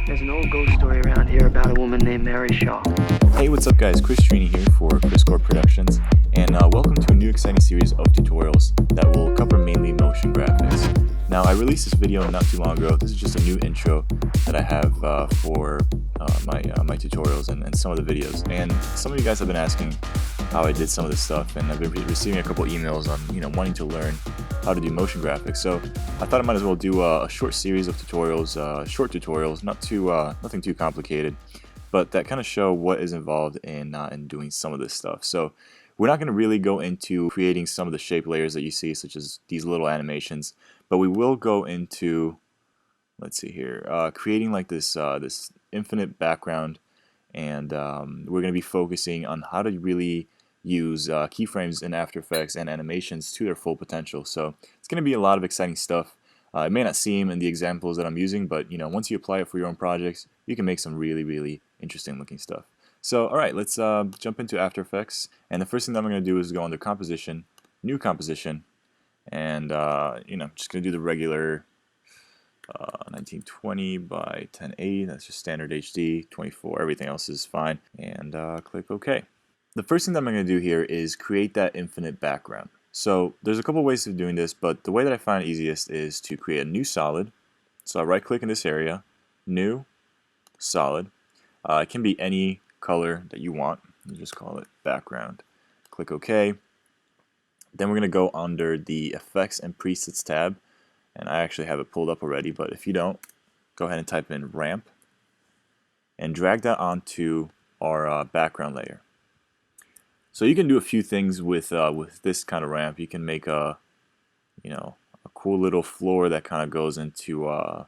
There's an old ghost story around here about a woman named Mary Shaw. Hey, what's up guys? Chris Trini here for Chris Productions, and welcome to a new exciting series of tutorials that will cover mainly motion graphics. Now, I released this video not too long ago. This is just a new intro that I have for my tutorials and some of the videos. And some of you guys have been asking how I did some of this stuff, and I've been receiving a couple emails on wanting to learn how to do motion graphics. So I thought I might as well do a short series of tutorials, short tutorials, nothing too complicated, but that kind of show what is involved in doing some of this stuff. So we're not going to really go into creating some of the shape layers that you see, such as these little animations, but we will go into, let's see here, creating like this infinite background, and we're going to be focusing on how to really use keyframes in After Effects and animations to their full potential. So it's going to be a lot of exciting stuff. It may not seem in the examples that I'm using, but once you apply it for your own projects, you can make some really interesting looking stuff. So alright, let's jump into After Effects, and the first thing that I'm going to do is go under Composition, New Composition, and just going to do the regular 1920 by 1080, that's just standard HD, 24, everything else is fine, and click OK. The first thing that I'm going to do here is create that infinite background. So there's a couple ways of doing this, but the way that I find easiest is to create a new solid. So I right click in this area, New, Solid. It can be any color that you want. You just call it background. Click OK. Then we're going to go under the Effects and Presets tab, and I actually have it pulled up already, but if you don't, go ahead and type in ramp and drag that onto our background layer. So you can do a few things with this kind of ramp. You can make a cool little floor that kind of goes into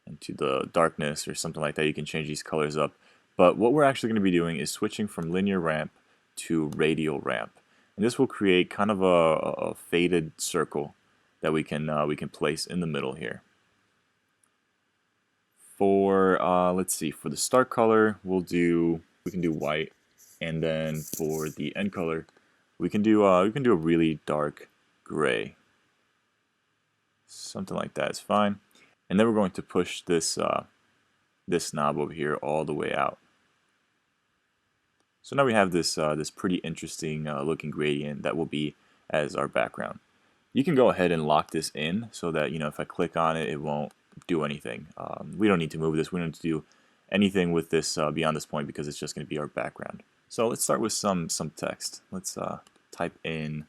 the darkness or something like that. You can change these colors up. But what we're actually going to be doing is switching from linear ramp to radial ramp, and this will create kind of a faded circle that we can place in the middle here. For let's see, for the start color, we can do white. And then for the end color, we can do a really dark gray. Something like that is fine. And then we're going to push this this knob over here all the way out. So now we have this pretty interesting looking gradient that will be as our background. You can go ahead and lock this in so that if I click on it, it won't do anything. We don't need to move this. We don't need to do anything with this beyond this point because it's just going to be our background. So let's start with some text. Let's type in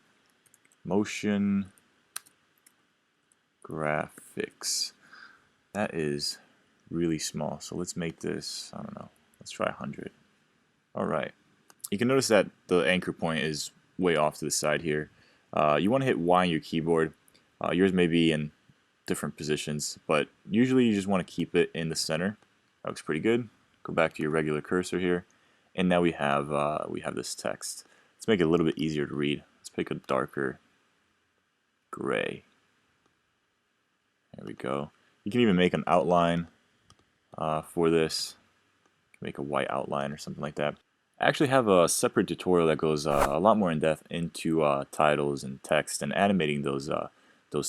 motion graphics. That is really small, so let's make this, I don't know, let's try 100. Alright, you can notice that the anchor point is way off to the side here. You want to hit Y on your keyboard. Yours may be in different positions, but usually you just want to keep it in the center. That looks pretty good. Go back to your regular cursor here. And now we have this text. Let's make it a little bit easier to read. Let's pick a darker gray. There we go. You can even make an outline for this. You can make a white outline or something like that. I actually have a separate tutorial that goes a lot more in depth into titles and text and animating those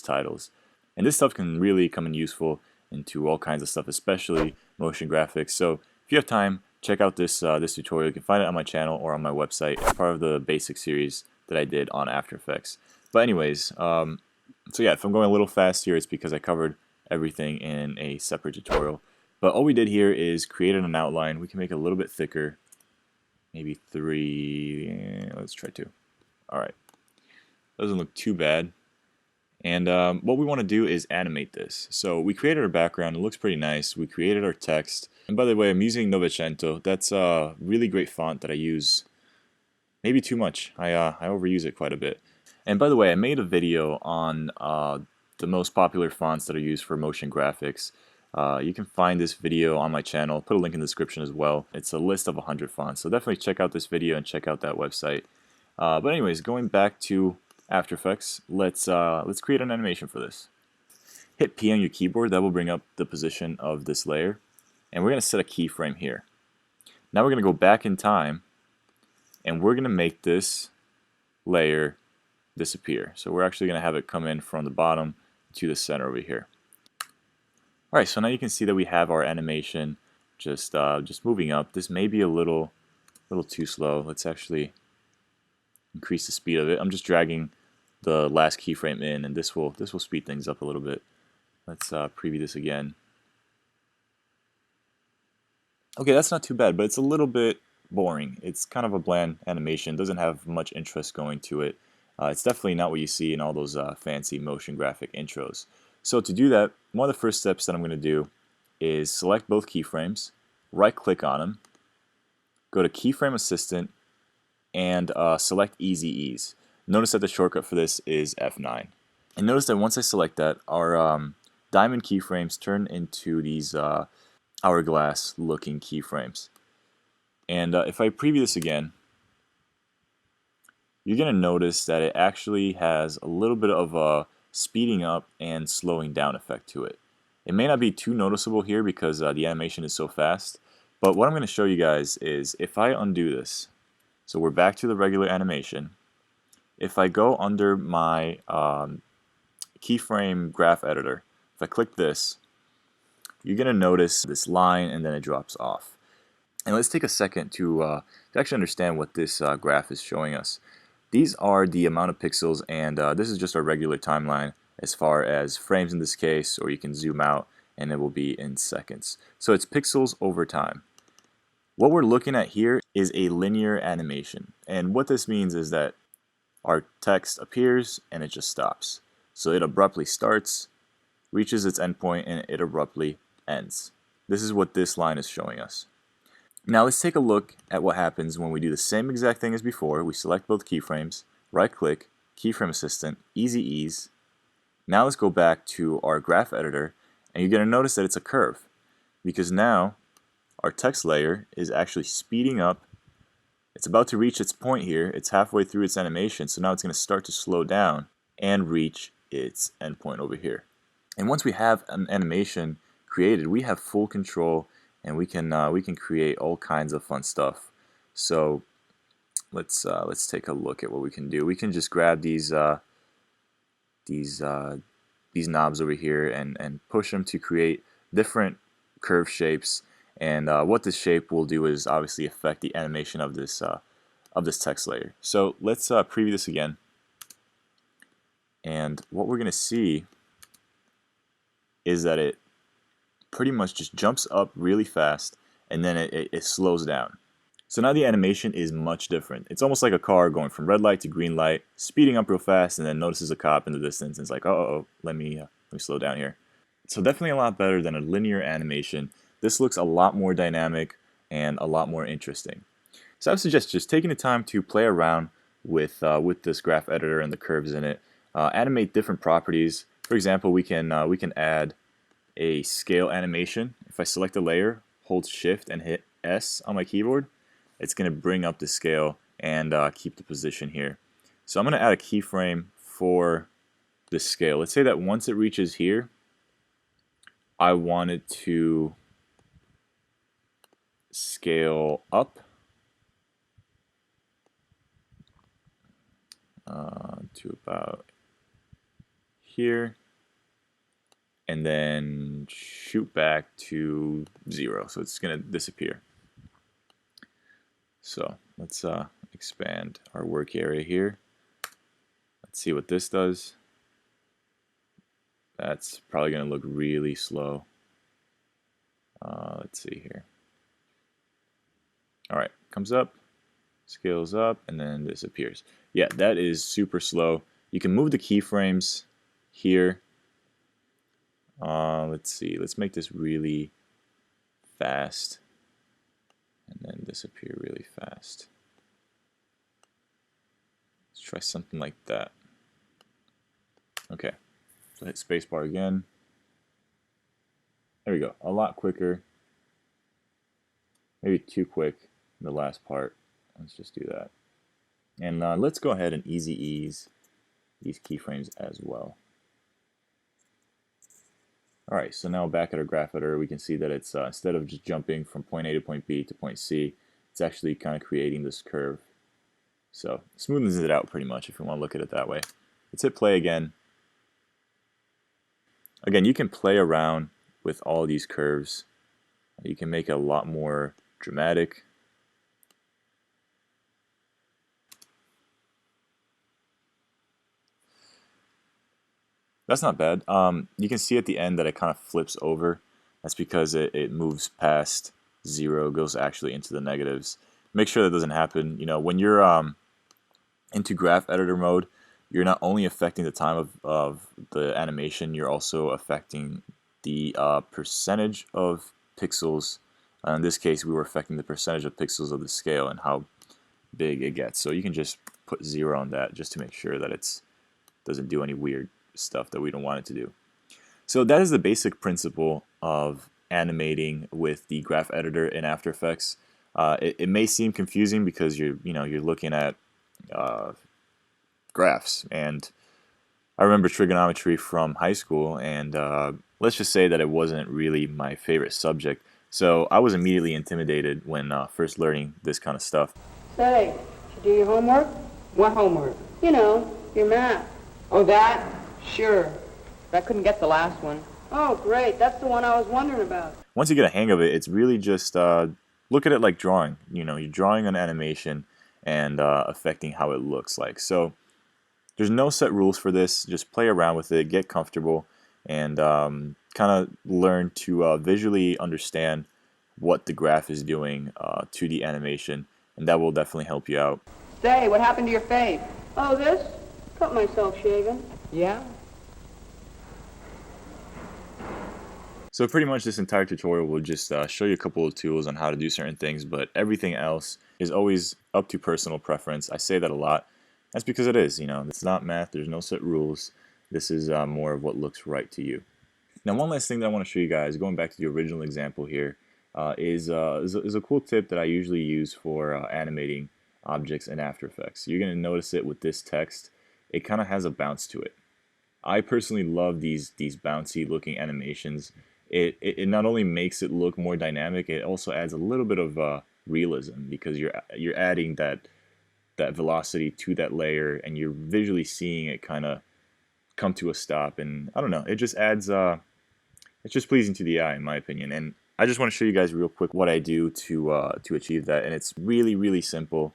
titles. And this stuff can really come in useful into all kinds of stuff, especially motion graphics. So if you have time, check out this tutorial. You can find it on my channel or on my website. It's part of the basic series that I did on After Effects. But anyways, so yeah, if I'm going a little fast here, it's because I covered everything in a separate tutorial. But all we did here is created an outline. We can make it a little bit thicker, maybe 3. Let's try 2. All right, doesn't look too bad. And what we want to do is animate this. So we created our background. It looks pretty nice. We created our text. And by the way, I'm using Novecento. That's a really great font that I use maybe too much. I overuse it quite a bit. And by the way, I made a video on the most popular fonts that are used for motion graphics. You can find this video on my channel. I'll put a link in the description as well. It's a list of 100 fonts. So definitely check out this video and check out that website. But anyways, going back to After Effects, let's create an animation for this. Hit P on your keyboard. That will bring up the position of this layer, and we're going to set a keyframe here. Now we're going to go back in time, and we're going to make this layer disappear. So we're actually going to have it come in from the bottom to the center over here. Alright, so now you can see that we have our animation just moving up. This may be a little too slow. Let's actually increase the speed of it. I'm just dragging the last keyframe in, and this will speed things up a little bit. Let's preview this again. Okay, that's not too bad, but it's a little bit boring. It's kind of a bland animation, doesn't have much interest going to it. It's definitely not what you see in all those fancy motion graphic intros. So to do that, one of the first steps that I'm going to do is select both keyframes, right click on them, go to Keyframe Assistant, and select Easy Ease. Notice that the shortcut for this is F9. And notice that once I select that, our diamond keyframes turn into these hourglass looking keyframes. And if I preview this again, you're going to notice that it actually has a little bit of a speeding up and slowing down effect to it. It may not be too noticeable here because the animation is so fast, but what I'm going to show you guys is if I undo this, so we're back to the regular animation. If I go under my keyframe graph editor, if I click this, you're going to notice this line and then it drops off. And let's take a second to actually understand what this graph is showing us. These are the amount of pixels, and this is just our regular timeline as far as frames in this case, or you can zoom out and it will be in seconds. So it's pixels over time. What we're looking at here is a linear animation, and what this means is that our text appears and it just stops. So it abruptly starts, reaches its endpoint, and it abruptly ends. This is what this line is showing us. Now let's take a look at what happens when we do the same exact thing as before. We select both keyframes, right click, Keyframe Assistant, Easy Ease. Now let's go back to our graph editor, and you're going to notice that it's a curve because now our text layer is actually speeding up. It's about to reach its point here. It's halfway through its animation, so now it's going to start to slow down and reach its endpoint over here. And once we have an animation created, we have full control, and we can create all kinds of fun stuff. So let's take a look at what we can do. We can just grab these knobs over here and push them to create different curve shapes. And what this shape will do is obviously affect the animation of this text layer. So let's preview this again. And what we're going to see is that it pretty much just jumps up really fast and then it slows down. So now the animation is much different. It's almost like a car going from red light to green light, speeding up real fast, and then notices a cop in the distance and it's like, oh, let me slow down here. So definitely a lot better than a linear animation. This looks a lot more dynamic and a lot more interesting. So I would suggest just taking the time to play around with this graph editor and the curves in it. Animate different properties. For example, we can add a scale animation. If I select a layer, hold Shift and hit S on my keyboard, it's going to bring up the scale and keep the position here. So I'm going to add a keyframe for this scale. Let's say that once it reaches here, I want it to scale up to about here, and then shoot back to 0. So it's going to disappear. So let's expand our work area here. Let's see what this does. That's probably going to look really slow. Let's see here. Alright, comes up, scales up, and then disappears. Yeah, that is super slow. You can move the keyframes here. Let's see, let's make this really fast and then disappear really fast. Let's try something like that. Okay, so hit spacebar again. There we go, a lot quicker. Maybe too quick in the last part. Let's just do that. And let's go ahead and easy ease these keyframes as well. Alright, so now back at our graph editor, we can see that it's instead of just jumping from point A to point B to point C, it's actually kind of creating this curve. So smoothens it out pretty much if you want to look at it that way. Let's hit play again. Again, you can play around with all these curves. You can make it a lot more dramatic. That's not bad. You can see at the end that it kind of flips over. That's because it moves past 0, goes actually into the negatives. Make sure that doesn't happen. You know, when you're into graph editor mode, you're not only affecting the time of the animation, you're also affecting the percentage of pixels. In this case, we were affecting the percentage of pixels of the scale and how big it gets. So you can just put 0 on that just to make sure that it doesn't do any weird stuff that we don't want it to do. So that is the basic principle of animating with the graph editor in After Effects. It may seem confusing because you're looking at graphs, and I remember trigonometry from high school, and let's just say that it wasn't really my favorite subject. So I was immediately intimidated when first learning this kind of stuff. Say, did you do your homework? What homework? You know, your math. Oh, that? Sure. But I couldn't get the last one. Oh, great. That's the one I was wondering about. Once you get a hang of it, it's really just look at it like drawing. You know, you're drawing an animation and affecting how it looks like. So there's no set rules for this. Just play around with it, get comfortable, and kind of learn to visually understand what the graph is doing to the animation, and that will definitely help you out. Say, what happened to your face? Oh, this? Cut myself shaving. Yeah? So pretty much this entire tutorial will just show you a couple of tools on how to do certain things, but everything else is always up to personal preference. I say that a lot. That's because it is, you know, it's not math, there's no set rules. This is more of what looks right to you. Now, one last thing that I want to show you guys, going back to the original example here, is a cool tip that I usually use for animating objects in After Effects. You're going to notice it with this text. It kind of has a bounce to it. I personally love these bouncy looking animations. It not only makes it look more dynamic, it also adds a little bit of realism, because you're adding that velocity to that layer, and you're visually seeing it kind of come to a stop. And I don't know, it just adds it's just pleasing to the eye, in my opinion. And I just want to show you guys real quick what I do to achieve that, and it's really simple.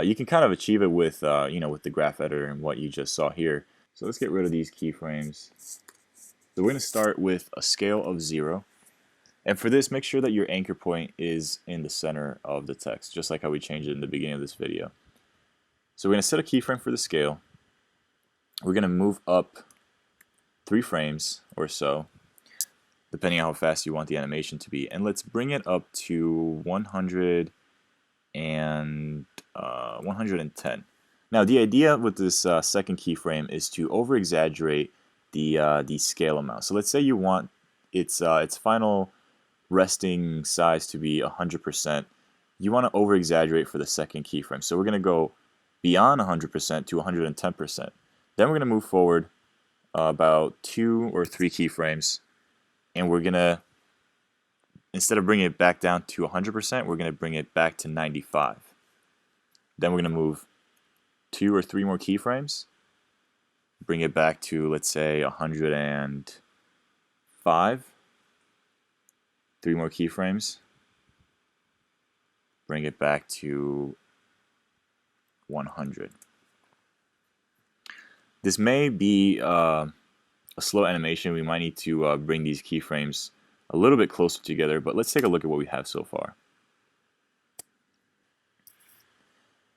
You can kind of achieve it with with the graph editor and what you just saw here. So let's get rid of these keyframes. So we're going to start with a scale of 0. And for this, make sure that your anchor point is in the center of the text, just like how we changed it in the beginning of this video. So we're going to set a keyframe for the scale. We're going to move up 3 frames or so, depending on how fast you want the animation to be. And let's bring it up to 100 and 110. Now, the idea with this second keyframe is to over-exaggerate the scale amount. So let's say you want its final resting size to be 100%. You want to over-exaggerate for the second keyframe. So we're going to go beyond 100% to 110%. Then we're going to move forward about 2 or 3 keyframes, and we're going to, instead of bringing it back down to 100%, we're going to bring it back to 95. Then we're going to move 2 or 3 more keyframes, bring it back to, let's say, 105. 3 more keyframes, bring it back to 100. This may be a slow animation. We might need to bring these keyframes a little bit closer together, but let's take a look at what we have so far.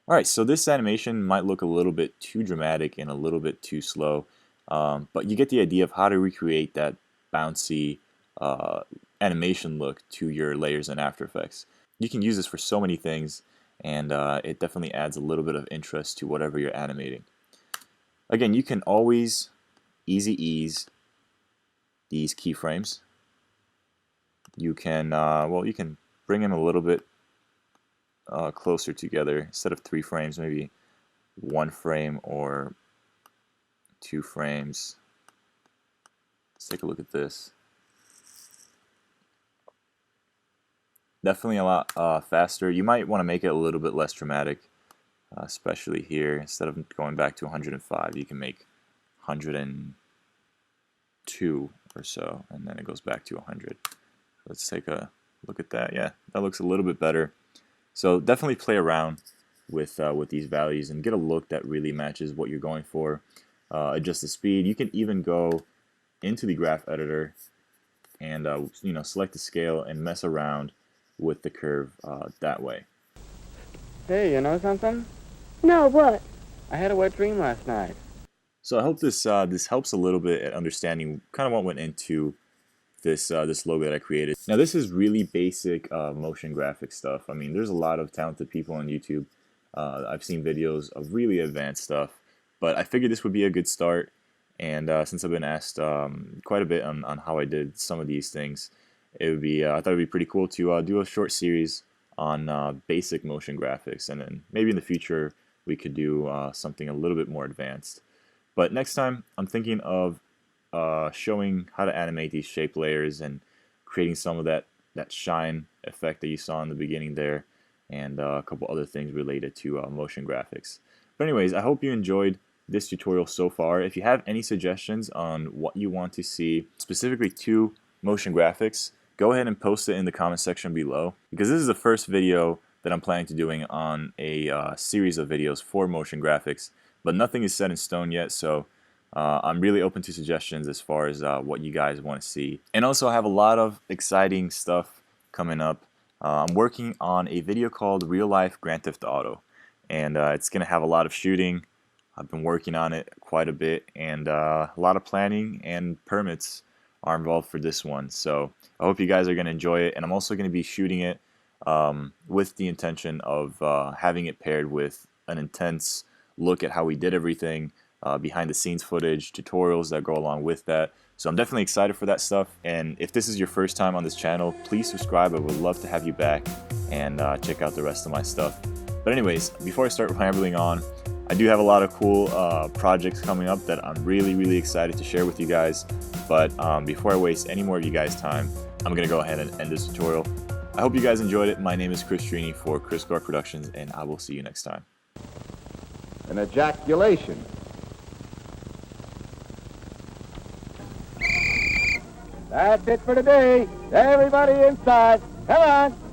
Alright, so this animation might look a little bit too dramatic and a little bit too slow, but you get the idea of how to recreate that bouncy animation look to your layers in After Effects. You can use this for so many things, and it definitely adds a little bit of interest to whatever you're animating. Again, you can always easy ease these keyframes. You can you can bring them a little bit closer together. Instead of 3 frames, maybe 1 frame or 2 frames. Let's take a look at this. Definitely a lot faster. You might want to make it a little bit less dramatic, especially here. Instead of going back to 105, you can make 102 or so, and then it goes back to 100. Let's take a look at that. Yeah, that looks a little bit better. So definitely play around with these values and get a look that really matches what you're going for. Adjust the speed. You can even go into the graph editor and select the scale and mess around with the curve that way. Hey, you know something? No, what? I had a wet dream last night. So I hope this this helps a little bit at understanding kind of what went into this logo that I created. Now this is really basic motion graphic stuff. I mean, there's a lot of talented people on YouTube. I've seen videos of really advanced stuff, but I figured this would be a good start. And since I've been asked quite a bit on how I did some of these things, it would be I thought it would be pretty cool to do a short series on basic motion graphics, and then maybe in the future we could do something a little bit more advanced. But next time I'm thinking of showing how to animate these shape layers and creating some of that shine effect that you saw in the beginning there, and a couple other things related to motion graphics. But anyways, I hope you enjoyed this tutorial so far. If you have any suggestions on what you want to see specifically to motion graphics, go ahead and post it in the comment section below, because this is the first video that I'm planning to doing on a series of videos for motion graphics, but nothing is set in stone yet, so I'm really open to suggestions as far as what you guys want to see. And also I have a lot of exciting stuff coming up. I'm working on a video called Real Life Grand Theft Auto, and it's going to have a lot of shooting. I've been working on it quite a bit, and a lot of planning and permits are involved for this one. So I hope you guys are going to enjoy it, and I'm also going to be shooting it with the intention of having it paired with an intense look at how we did everything, behind the scenes footage, tutorials that go along with that. So I'm definitely excited for that stuff, and if this is your first time on this channel, please subscribe. I would love to have you back and check out the rest of my stuff. But anyways, before I start rambling on, I do have a lot of cool projects coming up that I'm really excited to share with you guys. But before I waste any more of you guys' time, I'm going to go ahead and end this tutorial. I hope you guys enjoyed it. My name is Chris Trini for Chris Clark Productions, and I will see you next time. An ejaculation. That's it for today. Everybody inside. Come on.